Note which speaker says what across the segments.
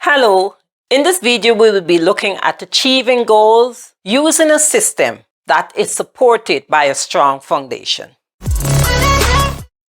Speaker 1: Hello, in this video we will be looking at achieving goals using a system that is supported by a strong foundation.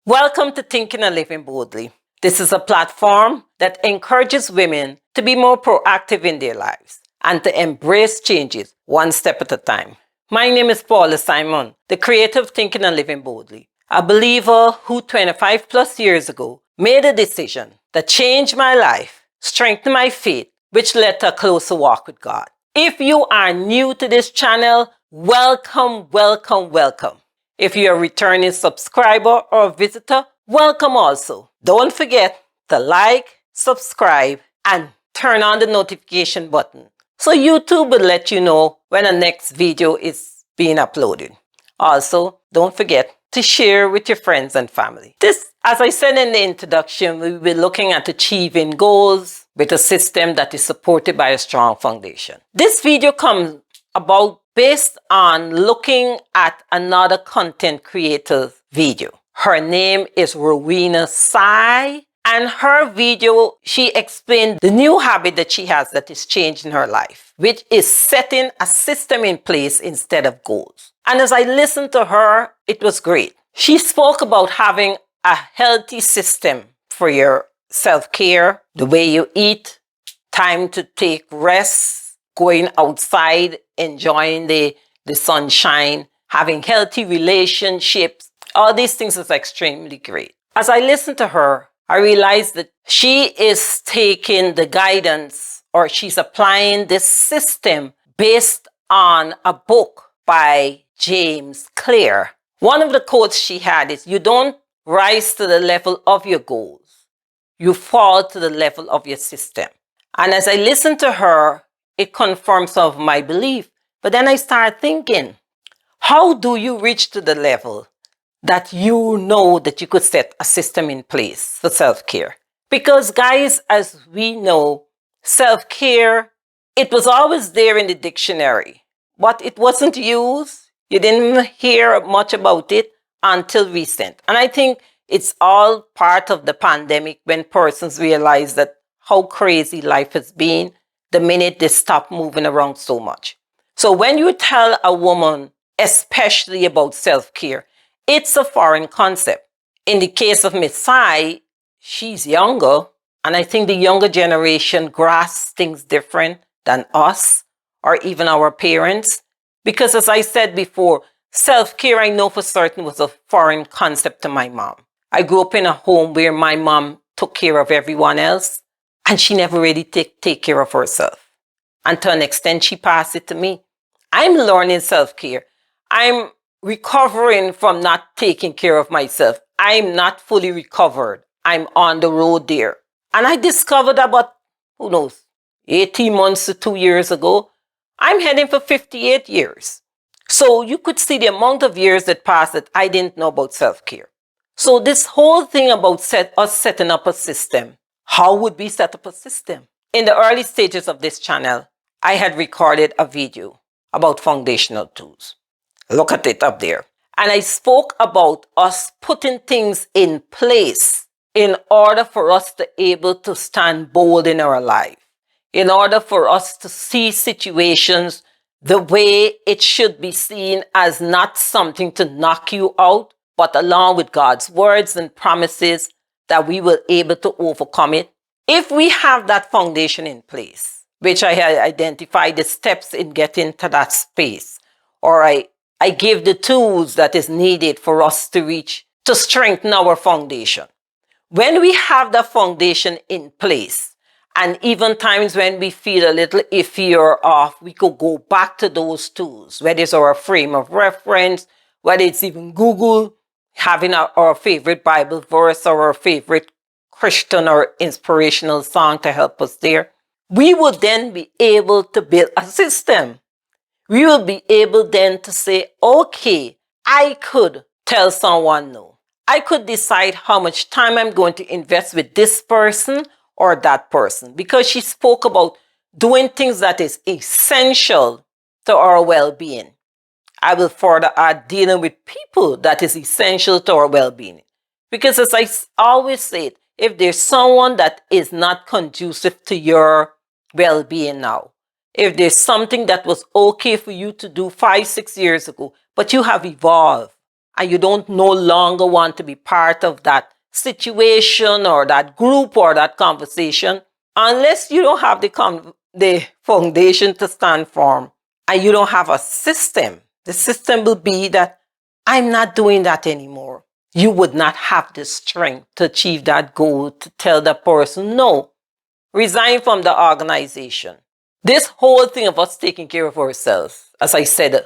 Speaker 1: Welcome to Thinking and Living Boldly. This is a platform that encourages women to be more proactive in their lives and to embrace changes one step at a time. My name is Paula Simon, the creator of Thinking and Living Boldly, a believer who 25 plus years ago made a decision that changed my life, strengthened my faith, which led to a closer walk with God. If you are new to this channel, welcome, welcome, welcome. If you're a returning subscriber or visitor, welcome also. Don't forget to like, subscribe, and turn on the notification button so YouTube will let you know when the next video is being uploaded. Also, don't forget to share with your friends and family. This, as I said in the introduction, we'll be looking at achieving goals with a system that is supported by a strong foundation. This video comes about based on looking at another content creator's video. Her name is Rowena Sai, and her video, she explained the new habit that she has that is changing her life, which is setting a system in place instead of goals. And as I listened to her, it was great. She spoke about having a healthy system for your self-care, the way you eat, time to take rest, going outside, enjoying the sunshine, having healthy relationships. All these things is extremely great. As I listened to her, I realized that she is taking the guidance, or she's applying this system based on a book by James Clear. One of the quotes she had is, "You don't rise to the level of your goals. You fall to the level of your system." And as I listened to her, it confirmed some of my belief. But then I started thinking, how do you reach to the level that you know that you could set a system in place for self-care? Because guys, as we know, self-care, it was always there in the dictionary, but it wasn't used. You didn't hear much about it until recent. And I think it's all part of the pandemic when persons realize that how crazy life has been the minute they stop moving around so much. So when you tell a woman, especially about self-care, it's a foreign concept. In the case of Miss Sai, she's younger, and I think the younger generation grasps things different than us or even our parents. Because as I said before, self-care, I know for certain, was a foreign concept to my mom. I grew up in a home where my mom took care of everyone else, and she never really take care of herself. And to an extent, she passed it to me. I'm learning self-care. I'm recovering from not taking care of myself. I'm not fully recovered. I'm on the road there. And I discovered about, 18 months to 2 years ago, I'm heading for 58 years. So you could see the amount of years that passed that I didn't know about self-care. So this whole thing about us setting up a system, how would we set up a system? In the early stages of this channel, I had recorded a video about foundational tools. Look at it up there. And I spoke about us putting things in place in order for us to be able to stand bold in our life, in order for us to see situations the way it should be seen, as not something to knock you out, but along with God's words and promises that we will be able to overcome it. If we have that foundation in place, which I had identified the steps in getting to that space, or I give the tools that is needed for us to reach, to strengthen our foundation. When we have that foundation in place, and even times when we feel a little iffy or off, we could go back to those tools, whether it's our frame of reference, whether it's even Google, having our favorite Bible verse or our favorite Christian or inspirational song to help us there. We would then be able to build a system. We will be able then to say, okay, I could tell someone no. I could decide how much time I'm going to invest with this person or that person, because she spoke about doing things that is essential to our well-being. I will further add dealing with people that is essential to our well-being. Because as I always say, if there's someone that is not conducive to your well-being now, if there's something that was okay for you to do 5, 6 years ago, but you have evolved and you don't no longer want to be part of that situation or that group or that conversation, unless you don't have the foundation to stand firm and you don't have a system, the system will be that I'm not doing that anymore. You would not have the strength to achieve that goal, to tell the person, no, resign from the organization. This whole thing of us taking care of ourselves, as I said,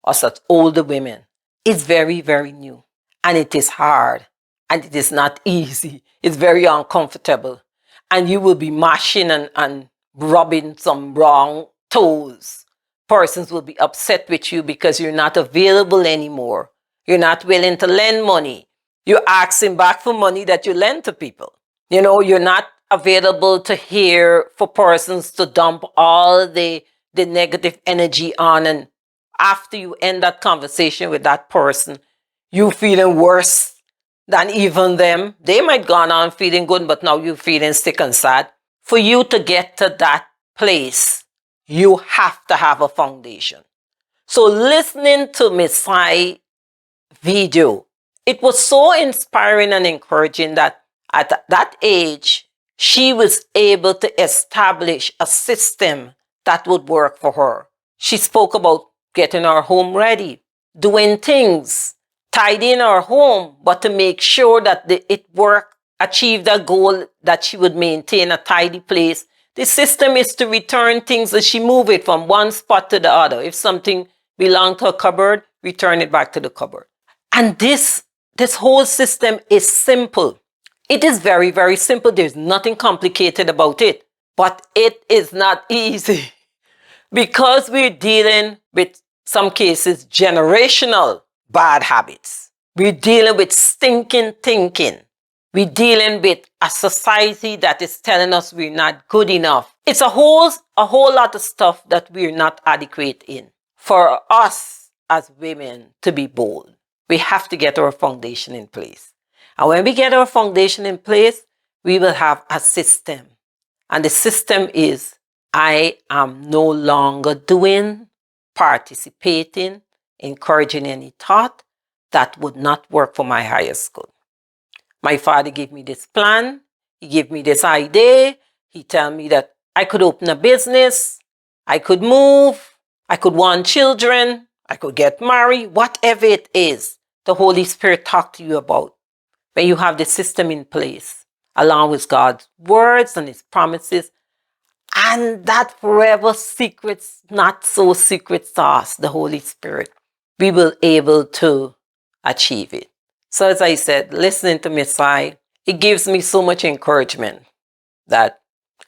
Speaker 1: us as older women, is very, very new. And it is hard. And it is not easy. It's very uncomfortable. And you will be mashing and rubbing some wrong toes. Persons will be upset with you because you're not available anymore. You're not willing to lend money. You're asking back for money that you lend to people. You're not available to hear for persons to dump all the negative energy on. And after you end that conversation with that person, you feeling worse than even them. They might gone on feeling good, but now you're feeling sick and sad. For you to get to that place, you have to have a foundation. So listening to Miss Sai video, it was so inspiring and encouraging that at that age, she was able to establish a system that would work for her. She spoke about getting her home ready, doing things, tidying her home, but to make sure that it worked, achieved a goal that she would maintain a tidy place. The system is to return things as she move it from one spot to the other. If something belonged to a cupboard, return it back to the cupboard. And this whole system is simple. It is very, very simple. There's nothing complicated about it. But it is not easy because we're dealing with, some cases, generational bad habits. We're dealing with stinking thinking. We're dealing with a society that is telling us we're not good enough. It's a whole lot of stuff that we're not adequate in. For us as women to be bold, we have to get our foundation in place. And when we get our foundation in place, we will have a system. And the system is, I am no longer doing, participating, encouraging any thought that would not work for my highest good. My father gave me this plan. He gave me this idea. He told me that I could open a business. I could move. I could want children. I could get married. Whatever it is, the Holy Spirit talked to you about. When you have the system in place, along with God's words and His promises, and that forever secrets, not so secret sauce, the Holy Spirit, we will be able to achieve it. So as I said, listening to Miss Sai, it gives me so much encouragement that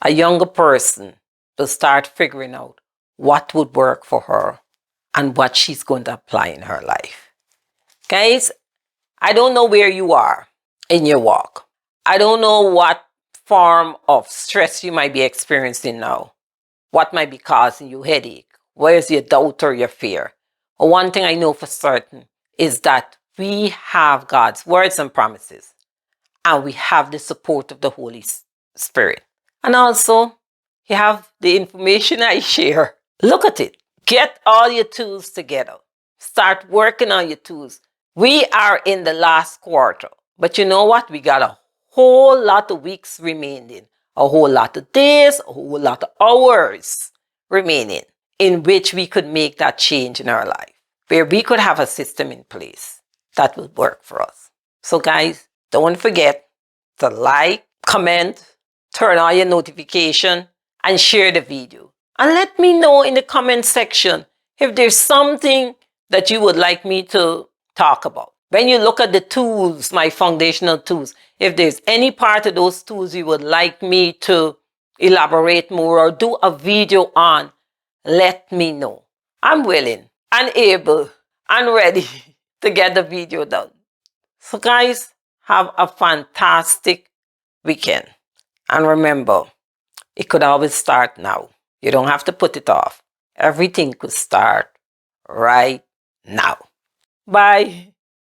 Speaker 1: a younger person will start figuring out what would work for her and what she's going to apply in her life. Guys, I don't know where you are in your walk. I don't know what form of stress you might be experiencing now. What might be causing you headache? Where's your doubt or your fear? But one thing I know for certain is that we have God's words and promises, and we have the support of the Holy Spirit. And also, you have the information I share. Look at it. Get all your tools together. Start working on your tools. We are in the last quarter, but you know what? We got a whole lot of weeks remaining, a whole lot of days, a whole lot of hours remaining in which we could make that change in our life, where we could have a system in place that would work for us. So guys, don't forget to like, comment, turn on your notification, and share the video. And let me know in the comment section if there's something that you would like me to talk about. When you look at the tools, my foundational tools, if there's any part of those tools you would like me to elaborate more or do a video on, let me know. I'm willing and able and ready to get the video done. So guys, have a fantastic weekend. And remember, it could always start now. You don't have to put it off. Everything could start right now. Bye.